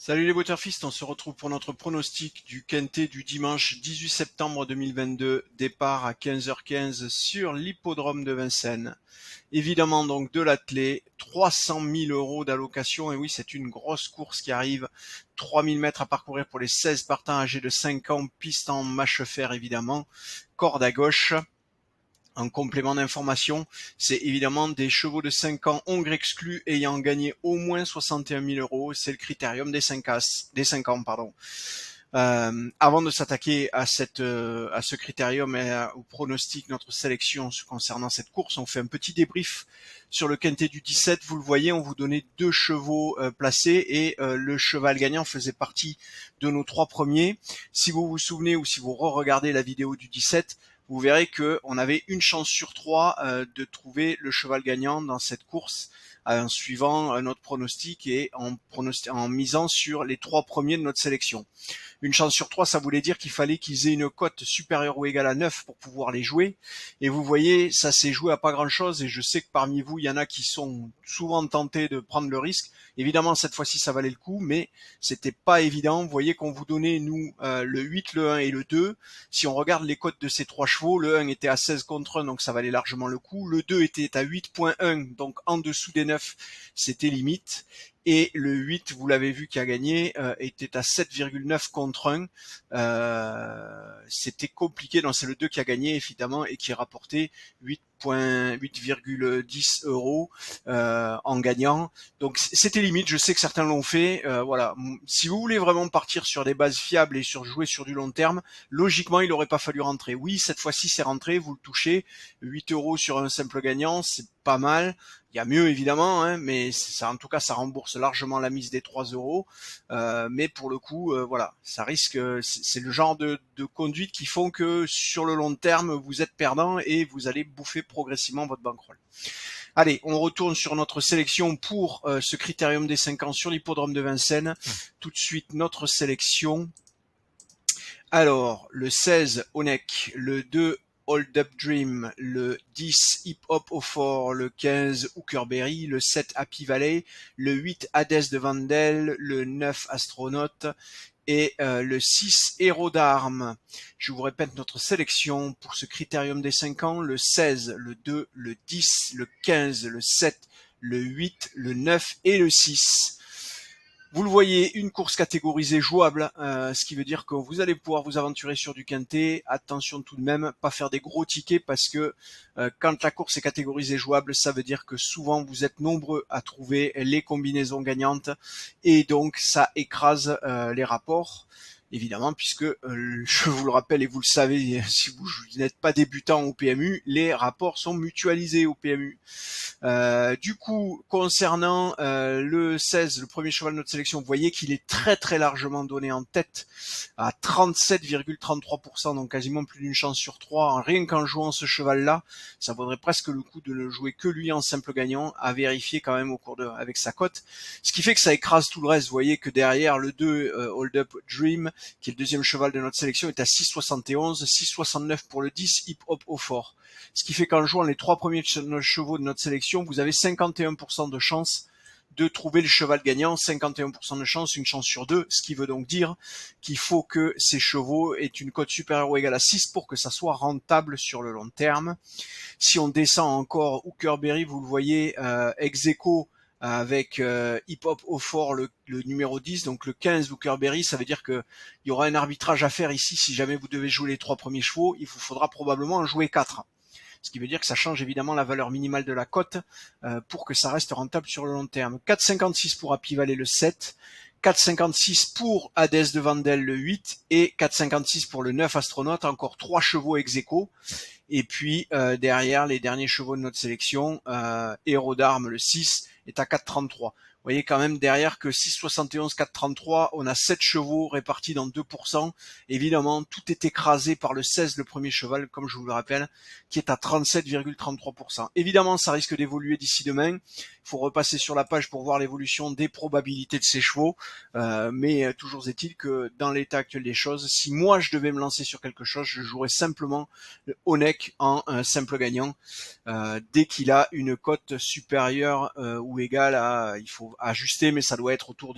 Salut les Waterfist, on se retrouve pour notre pronostic du Quintet du dimanche 18 septembre 2022, départ à 15h15 sur l'hippodrome de Vincennes. Évidemment donc de l'attelé, 300 000 € d'allocation, et oui c'est une grosse course qui arrive, 3000 mètres à parcourir pour les 16 partants âgés de 5 ans, piste en mâche-fer évidemment, corde à gauche. En complément d'information, c'est évidemment des chevaux de 5 ans hongres exclus ayant gagné au moins 61 000 €. C'est le critérium des 5 ans. Avant de s'attaquer à ce critérium et au pronostic, notre sélection concernant cette course, on fait un petit débrief sur le quintet du 17. Vous le voyez, on vous donnait deux chevaux placés et le cheval gagnant faisait partie de nos trois premiers. Si vous vous souvenez ou si vous re-regardez la vidéo du 17, vous verrez qu'on avait une chance sur trois de trouver le cheval gagnant dans cette course en suivant notre pronostic et en misant sur les trois premiers de notre sélection. Une chance sur trois, ça voulait dire qu'il fallait qu'ils aient une cote supérieure ou égale à 9 pour pouvoir les jouer. Et vous voyez, ça s'est joué à pas grand-chose. Et je sais que parmi vous, il y en a qui sont souvent tentés de prendre le risque. Évidemment, cette fois-ci, ça valait le coup, mais c'était pas évident. Vous voyez qu'on vous donnait, nous, le 8, le 1 et le 2. Si on regarde les cotes de ces trois chevaux, le 1 était à 16 contre 1, donc ça valait largement le coup. Le 2 était à 8.1, donc en dessous des 9, c'était limite. Et le 8, vous l'avez vu, qui a gagné, était à 7,9 contre 1. C'était compliqué. Non, c'est le 2 qui a gagné, évidemment, et qui rapportait 8,10 € en gagnant. Donc c'était limite, je sais que certains l'ont fait. Voilà. Si vous voulez vraiment partir sur des bases fiables et jouer sur du long terme, logiquement, il n'aurait pas fallu rentrer. Oui, cette fois-ci, c'est rentré, vous le touchez. 8 € sur un simple gagnant, c'est pas mal. Il y a mieux évidemment, hein, mais ça, en tout cas, ça rembourse largement la mise des 3 €. Mais pour le coup, voilà, ça risque. C'est le genre de conduite qui font que sur le long terme, vous êtes perdant et vous allez bouffer progressivement votre bankroll. Allez, on retourne sur notre sélection pour ce critérium des 5 ans sur l'hippodrome de Vincennes. Tout de suite, notre sélection. Alors, le 16, Onek, le 2, Hold Up Dream, le 10, Hip Hop au Fort, le 15, Hookerberry, le 7, Happy Valley, le 8, Hades de Vandel, le 9, Astronaute et le 6, Héros d'Armes. Je vous répète notre sélection pour ce critérium des 5 ans, le 16, le 2, le 10, le 15, le 7, le 8, le 9 et le 6. Vous le voyez, une course catégorisée jouable, ce qui veut dire que vous allez pouvoir vous aventurer sur du quintet. Attention tout de même, pas faire des gros tickets parce que quand la course est catégorisée jouable, ça veut dire que souvent vous êtes nombreux à trouver les combinaisons gagnantes et donc ça écrase les rapports. Évidemment, puisque je vous le rappelle et vous le savez, si vous n'êtes pas débutant au PMU, les rapports sont mutualisés au PMU. Du coup, concernant le 16, le premier cheval de notre sélection, vous voyez qu'il est très très largement donné en tête à 37,33%, donc quasiment plus d'une chance sur trois. Rien qu'en jouant ce cheval-là, ça vaudrait presque le coup de ne jouer que lui en simple gagnant, à vérifier quand même avec sa cote. Ce qui fait que ça écrase tout le reste. Vous voyez que derrière le 2, Hold Up Dream, qui est le deuxième cheval de notre sélection, est à 6,71, 6,69 pour le 10, Hip Hop au Fort. Ce qui fait qu'en jouant les trois premiers chevaux de notre sélection, vous avez 51% de chance de trouver le cheval gagnant, 51% de chance, une chance sur deux, ce qui veut donc dire qu'il faut que ces chevaux aient une cote supérieure ou égale à 6 pour que ça soit rentable sur le long terme. Si on descend encore, Hookerberry, vous le voyez, ex-aequo avec Hip Hop au Fort, le numéro 10, donc le 15 Hookerberry, ça veut dire qu'il y aura un arbitrage à faire ici. Si jamais vous devez jouer les trois premiers chevaux, il vous faudra probablement en jouer 4. Ce qui veut dire que ça change évidemment la valeur minimale de la cote pour que ça reste rentable sur le long terme. 4,56 pour Happy Valley le 7, 4,56 pour Hades de Vandel le 8 et 4,56 pour le 9 Astronaute, encore 3 chevaux ex-aequo. Et puis derrière, les derniers chevaux de notre sélection, Héros d'Armes le 6 est à 4,33. Vous voyez quand même derrière que 6,71, 4,33, on a 7 chevaux répartis dans 2%. Évidemment, tout est écrasé par le 16, le premier cheval, comme je vous le rappelle, qui est à 37,33%. Évidemment, ça risque d'évoluer d'ici demain. Il faut repasser sur la page pour voir l'évolution des probabilités de ces chevaux. Mais toujours est-il que dans l'état actuel des choses, si moi je devais me lancer sur quelque chose, je jouerais simplement le Onek en simple gagnant. Dès qu'il a une cote supérieure ou égale à, il faut ajuster, mais ça doit être autour de